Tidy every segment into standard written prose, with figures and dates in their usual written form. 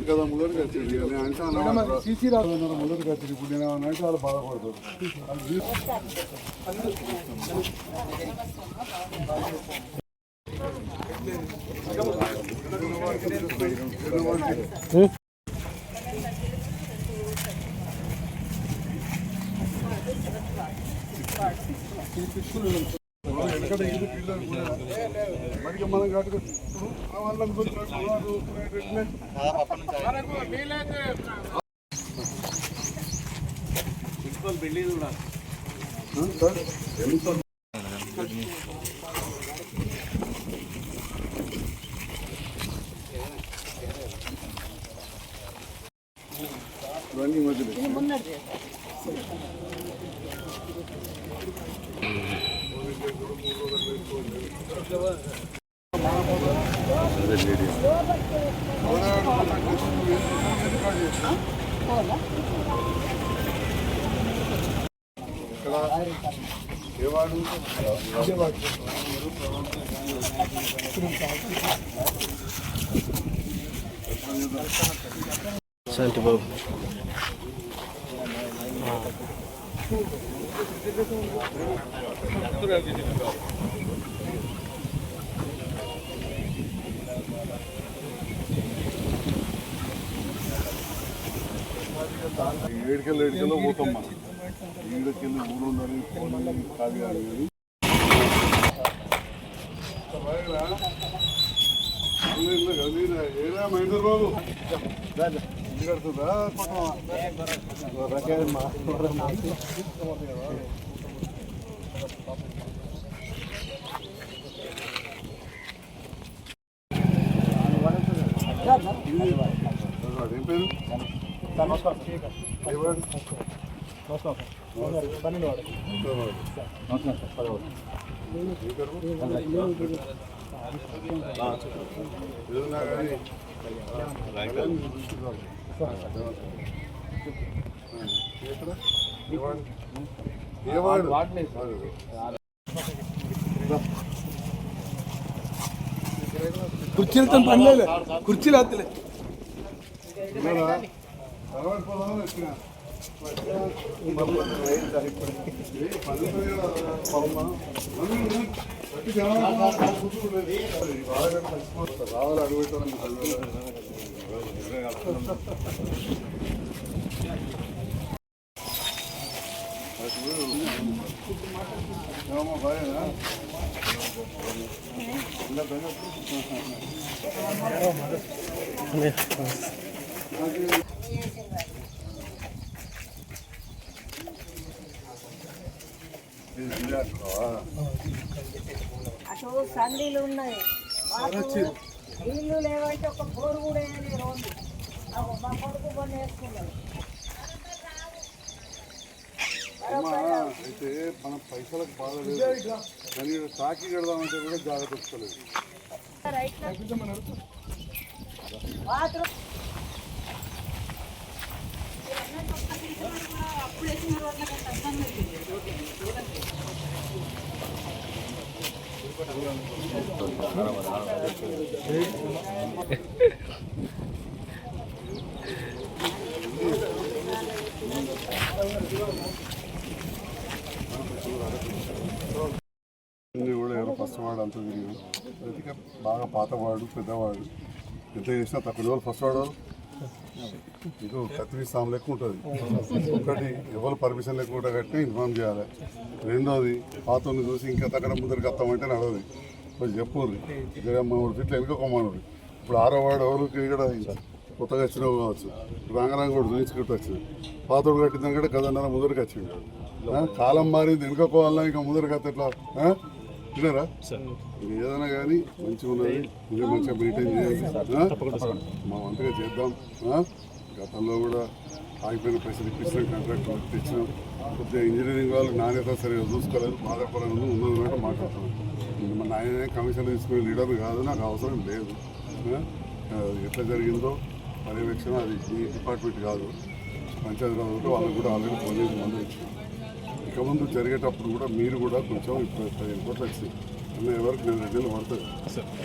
కదా ముందరికి వచ్చింది అంటే సీసీ రాదు ముందరికి వచ్చింది ఇప్పుడు నేను అంటే వాళ్ళు బాధపడతారు. మరి మనం కట్టుకో బిల్డింగ్ కూడా ఇవన్నీ మధ్యలో శాంతి బాబు ఏడుకెళ్ళి పోతాం మనం ఈడకెళ్ళి ఊరు ఉందని ఖాళీ కానీ ఏడా మహేందర్ బాబు ఇల్లు కడుతుందా అదేం పేరు కుర్చీలతో పని లేదు, కుర్చీలు వద్దలే. రావాలి అడుగుతాను బాగా అటు సందీలు ఉన్నాయి, ఇల్లు లేవంటే ఒక బోరు కూడా వేయలేదు. రోజు మా కొడుకు కొన్ని వేసుకున్నాడు. అయితే మన పైసలకు బాధ లేదు, కానీ తాకి కడదామంటే కూడా జాగ్రత్త వస్తలేదు. కూడా ఎవరు ఫస్ట్ వాడు అంత తిరిగి అందుకే బాగా పాతవాడు పెద్దవాడు ఎంత చేసినా తక్కువ వాళ్ళు ఫస్ట్ వాడు ఇది కత్తిరి సాము లెక్క ఉంటుంది. ఒకటి ఎవరు పర్మిషన్ లేకుండా కట్టినా ఇన్ఫార్మ్ చేయాలి. రెండోది పాతని చూసి ఇంకా తగ్గడ ముందరికి వస్తామంటే నడవదు. కొంచెం చెప్పుర్రి 3 ఫీట్లు వెనుకోమన్నారు. ఇప్పుడు 6వ వాడు ఎవరికి ఇక్కడ కొత్తగా వచ్చినావు కావచ్చు, రంగరంగ కూడా చూపించుకుంటూ వచ్చింది. పాతోడు కట్టిందని కూడా గదన్నర ముందరికి వచ్చింది. కాలం మారింది, వెనుకోవాలన్నా ఇంకా ముందరికి వస్తే ఎట్లా తిన్నారా? ఏదైనా కానీ మంచిగా ఉన్నది, ఇంకా మంచిగా మెయింటైన్ చేయాలి. మా వంతుగా చేద్దాం. గతంలో కూడా ఆగిపోయిన పైసలు ఇప్పించిన కాంట్రాక్టర్ తెచ్చినాం. కొద్దిగా ఇంజనీరింగ్ వాళ్ళు నాణ్యత సరిగా చూసుకోలేదు, బాధాపరంగా ఉన్నది మాట మాట్లాడుతున్నాం. మన ఆయనే కమిషన్ తీసుకునే లీడర్ కాదు, నాకు అవసరం లేదు. ఎట్లా జరిగిందో పర్యవేక్షణ అది మీ డిపార్ట్మెంట్ కాదు, పంచాయతీరాజ్ ఉంటే వాళ్ళకి కూడా ఆల్రెడీ పోలీసు మందులు ఇచ్చాం. ఇక ముందు జరిగేటప్పుడు కూడా మీరు కూడా కొంచెం ఇప్పుడు 15 కోట్లు వచ్చింది అన్న ఎవరికి నేను 2 నెలలు పడుతుంది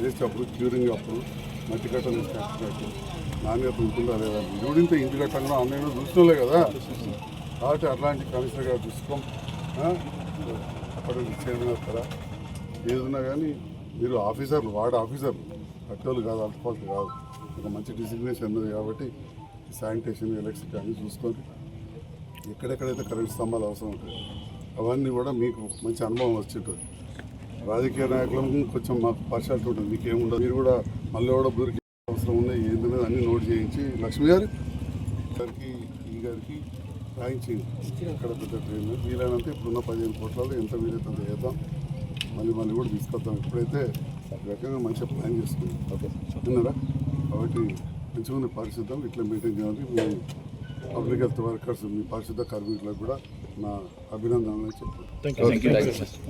వేసేటప్పుడు క్యూరింగ్ అప్పుడు మట్టి కట్టలు వేసి కట్టినట్టు నాణ్యత ఉంటుందా లేదా ఇరుడింత ఇంటి కట్టంగా ఆన్లైన్లో చూసుకోలే కదా. కాబట్టి అట్లాంటి కమిషనర్ గారు చూసుకోం అక్కడ చైర్మన్ వస్తారా ఏదున్నా కానీ మీరు ఆఫీసర్లు వార్డు ఆఫీసర్లు కట్టోళ్ళు కాదు, అల్టిపాల్ట్ కాదు. ఒక మంచి డిసిగ్నేషన్ ఉన్నది కాబట్టి శానిటేషన్ ఎలక్ట్రిసిటీ అన్నీ చూసుకొని ఎక్కడెక్కడైతే కరెంట్ స్తంభాలు అవసరం ఉంటాయి అవన్నీ కూడా మీకు మంచి అనుభవం వచ్చి ఉంటుంది. రాజకీయ నాయకులకు కొంచెం మాకు పార్షాలిటీ ఉంటుంది, మీకేముండదు. మీరు కూడా మళ్ళీ కూడా బురికి అవసరం ఉన్నాయి ఏంటనేది అన్నీ నోట్ చేయించి లక్ష్మి గారికి ఈ గారికి రాయించేయండి. ఎక్కడ పెద్ద ట్రైన్ వీలైనంత ఇప్పుడున్న 15 కోట్లలో ఎంత వీలైతే అంత చేద్దాం. మళ్ళీ కూడా తీసుకొద్దాం. ఇప్పుడైతే రకంగా మంచిగా ప్లాన్ చేసుకుందాం. ఓకే విన్నారా? కాబట్టి మంచిగా పారిశుద్ధం ఇట్లా మెయింటైన్ చేయాలి. మీ పబ్లిక్ హెల్త్ వర్కర్స్ మీ పారిశుద్ధ కార్మికులకు కూడా నా అభినందనలు చెప్పారు.